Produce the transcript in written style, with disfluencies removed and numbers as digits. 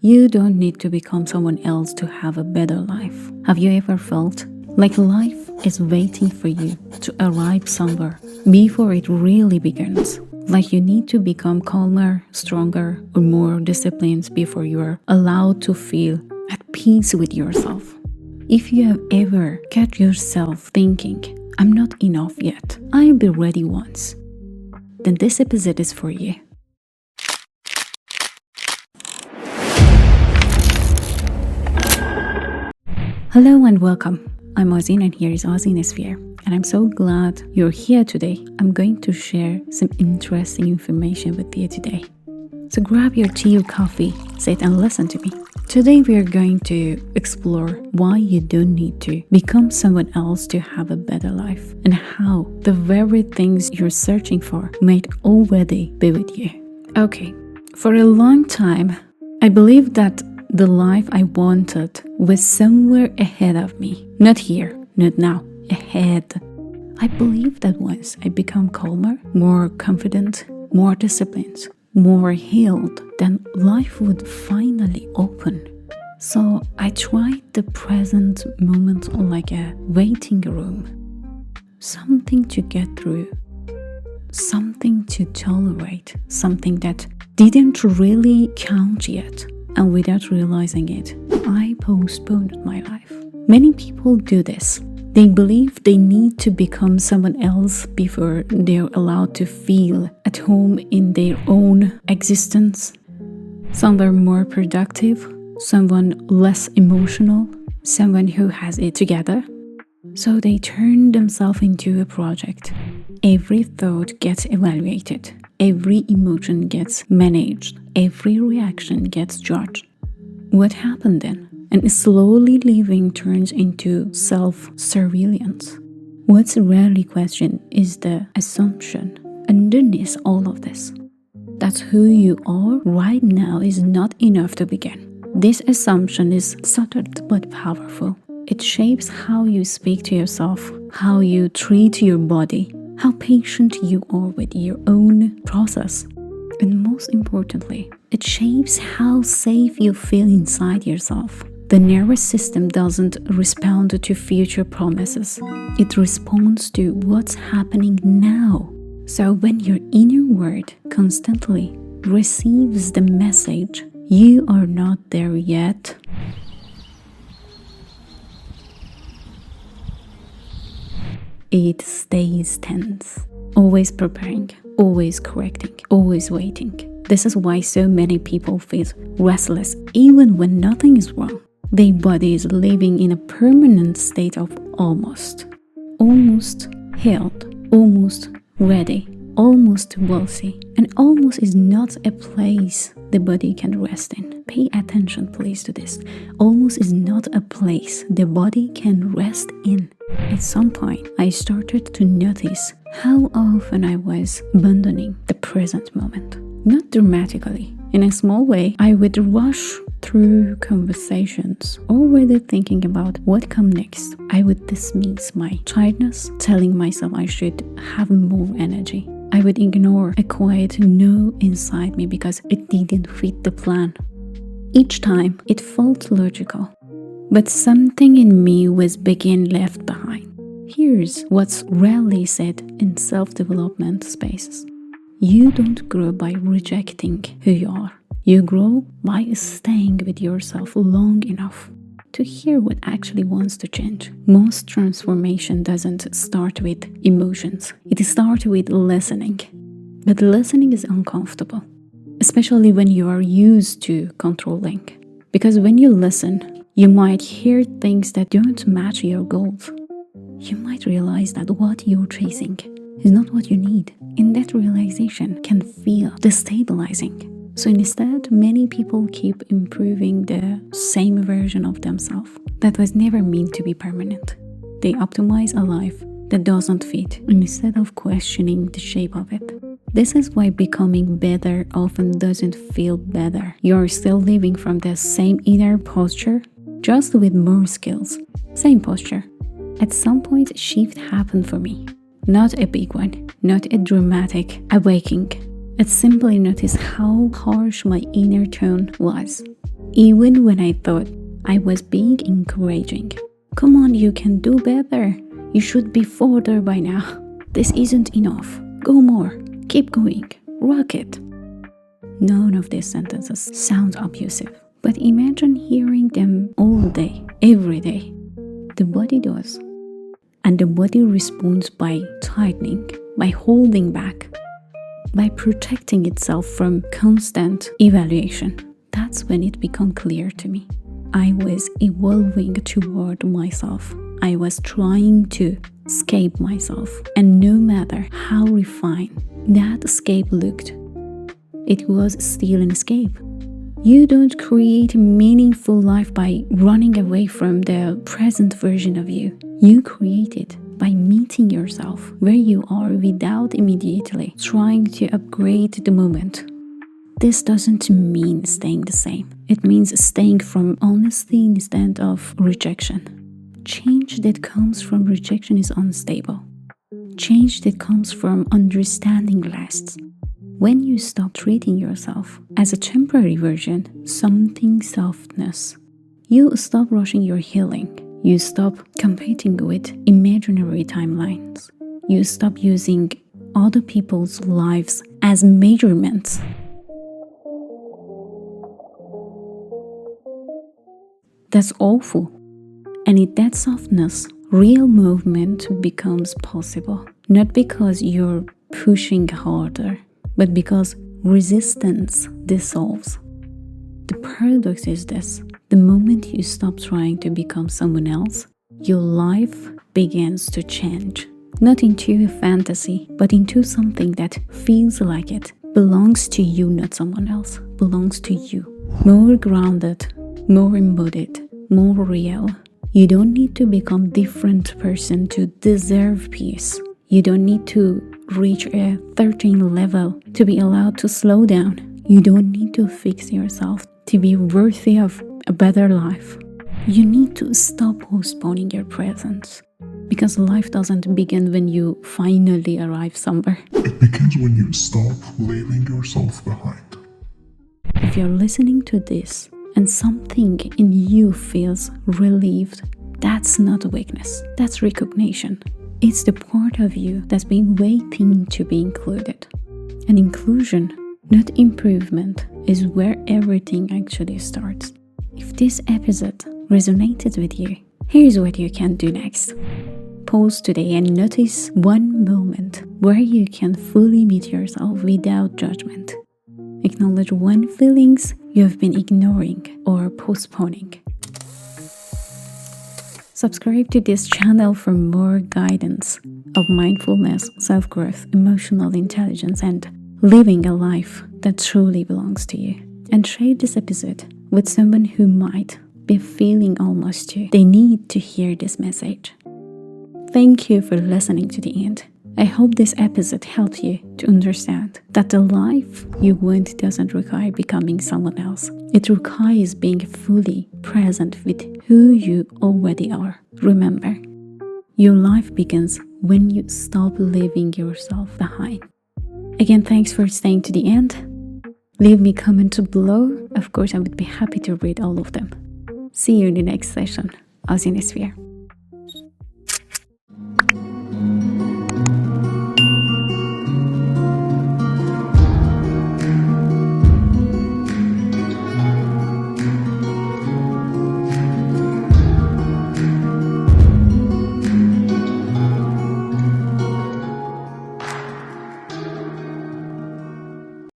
You don't need to become someone else to have a better life. Have you ever felt like life is waiting for you to arrive somewhere before it really begins? Like you need to become calmer, stronger, or more disciplined before you are allowed to feel at peace with yourself. If you have ever caught yourself thinking, I'm not enough yet, I'll be ready once, then this episode is for you. Hello and welcome. I'm Azin and here is Azin Sphere. And I'm so glad you're here today. I'm going to share some interesting information with you today. So grab your tea or coffee, sit and listen to me. Today we are going to explore why you don't need to become someone else to have a better life and how the very things you're searching for might already be with you. Okay, for a long time, I believed that the life I wanted was somewhere ahead of me. Not here, not now, ahead. I believed that once I become calmer, more confident, more disciplined, more healed, then life would finally open. So I tried the present moment like a waiting room. Something to get through, something to tolerate, something that didn't really count yet. And without realizing it, I postponed my life. Many people do this. They believe they need to become someone else before they're allowed to feel at home in their own existence. Someone more productive, someone less emotional, someone who has it together. So they turn themselves into a project. Every thought gets evaluated. Every emotion gets managed. Every reaction gets judged. What happened then? And slowly living turns into self-surveillance. What's rarely questioned is the assumption underneath all of this. That who you are right now is not enough to begin. This assumption is subtle but powerful. It shapes how you speak to yourself, how you treat your body, how patient you are with your own process. And most importantly, it shapes how safe you feel inside yourself. The nervous system doesn't respond to future promises. It responds to what's happening now. So when your inner world constantly receives the message, you are not there yet, it stays tense, always preparing, always correcting, always waiting. This is why so many people feel restless even when nothing is wrong. Their body is living in a permanent state of almost healed, almost ready, almost wealthy. And almost is not a place the body can rest in. Pay attention please to this. Almost is not a place the body can rest in. At some point, I started to notice how often I was abandoning the present moment. Not dramatically. In a small way, I would rush through conversations, already thinking about what comes next. I would dismiss my tiredness, telling myself I should have more energy. I would ignore a quiet no inside me because it didn't fit the plan. Each time, it felt logical. But something in me was being left behind. Here's what's rarely said in self-development spaces. You don't grow by rejecting who you are. You grow by staying with yourself long enough to hear what actually wants to change. Most transformation doesn't start with emotions. It starts with listening. But listening is uncomfortable, especially when you are used to controlling. Because when you listen, you might hear things that don't match your goals. You might realize that what you're chasing is not what you need. And that realization can feel destabilizing. So instead, many people keep improving the same version of themselves that was never meant to be permanent. They optimize a life that doesn't fit instead of questioning the shape of it. This is why becoming better often doesn't feel better. You're still living from the same inner posture, just with more skills. Same posture. At some point, a shift happened for me. Not a big one, not a dramatic awakening. I simply noticed how harsh my inner tone was. even when I thought I was being encouraging. Come on, you can do better. You should be further by now. This isn't enough. Go more. Keep going. Rock it. None of these sentences sound abusive, but imagine hearing them all day, every day. The body does. And the body responds by tightening, by holding back, by protecting itself from constant evaluation. That's when it became clear to me. I was evolving toward myself. I was trying to escape myself. And no matter how refined that escape looked, it was still an escape. You don't create a meaningful life by running away from the present version of you. You create it by meeting yourself where you are without immediately trying to upgrade the moment. This doesn't mean staying the same. It means staying from honesty instead of rejection. Change that comes from rejection is unstable. Change that comes from understanding lasts. When you stop treating yourself as a temporary version, something softness. You stop rushing your healing. You stop competing with imaginary timelines. You stop using other people's lives as measurements. That's awful. And in that softness, real movement becomes possible. Not because you're pushing harder, but because resistance dissolves. The paradox is this: the moment you stop trying to become someone else, your life begins to change. Not into a fantasy, but into something that feels like it belongs to you, not someone else, belongs to you. More grounded, more embodied, more real. You don't need to become a different person to deserve peace. You don't need to reach a 13 level to be allowed to slow down. You don't need to fix yourself to be worthy of a better life. You need to stop postponing your presence, because life doesn't begin when you finally arrive somewhere. It begins when you stop leaving yourself behind. If you're listening to this and something in you feels relieved, that's not a weakness, that's recognition. It's the part of you that's been waiting to be included. And inclusion, not improvement, is where everything actually starts. If this episode resonated with you, here's what you can do next. Pause today and notice one moment where you can fully meet yourself without judgment. Acknowledge one feelings you have been ignoring or postponing. Subscribe to this channel for more guidance of mindfulness, self-growth, emotional intelligence, and living a life that truly belongs to you. And share this episode with someone who might be feeling almost you. They need to hear this message. Thank you for listening to the end. I hope this episode helped you to understand that the life you want doesn't require becoming someone else. It requires being fully present with who you already are. Remember, your life begins when you stop leaving yourself behind. Again, thanks for staying to the end. Leave me comments below. Of course, I would be happy to read all of them. See you in the next session. Azin is here.